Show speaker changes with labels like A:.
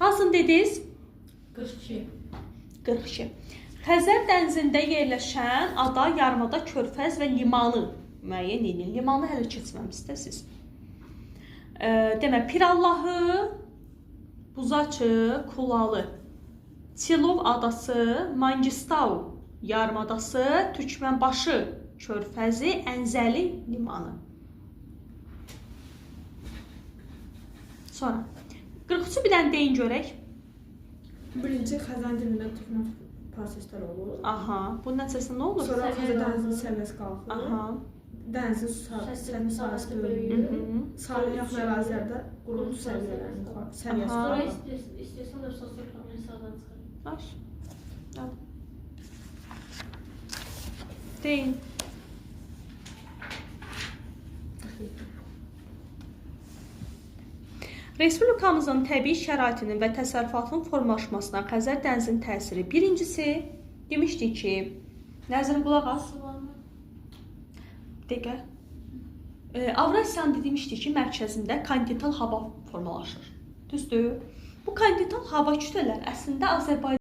A: Hansını dediniz?
B: 42.
A: 42. Xəzər dənizində yerləşən ada, yarımada, körfəz və limanı müəyyən edin. Limanı hələ keçməmişsiniz siz. Demək, Pirallahı, Buzaçı, Kulalı, Çilov adası, Mangistau yarımadası, Türkmənbaşı körfəzi, Ənzəli limanı. Sonra 43-ü bir dənə deyin görək.
C: Birinci Xəzər dilində türkmen proseslər olur.
A: Aha, bunun nəticəsində nə olur?
C: Sonra Xəzər dənizinin səviyyəsi qalxır.
A: Aha.
C: Dənizin səviyyəsi sahəsi böyüyür. Sahəyə yaxın ərazilərdə quruntu səviyyələrinin səviyyəsi
B: Sonra
C: qalxır.
B: istəyirsən də sosial hesabdan çıxarım.
A: Baş. Al. Deyin. Respublikamızın təbii şəraitinin və təsərrüfatının formalaşmasına Xəzər dənizinin təsiri. Birincisi, demişdik ki, nəzərin qulaq as. Dəqiqə. Avrasiyanın demişdik ki, mərkəzində kontinental hava formalaşır. Düzdür? Bu kontinental hava kütlələri əslində Azərbaycan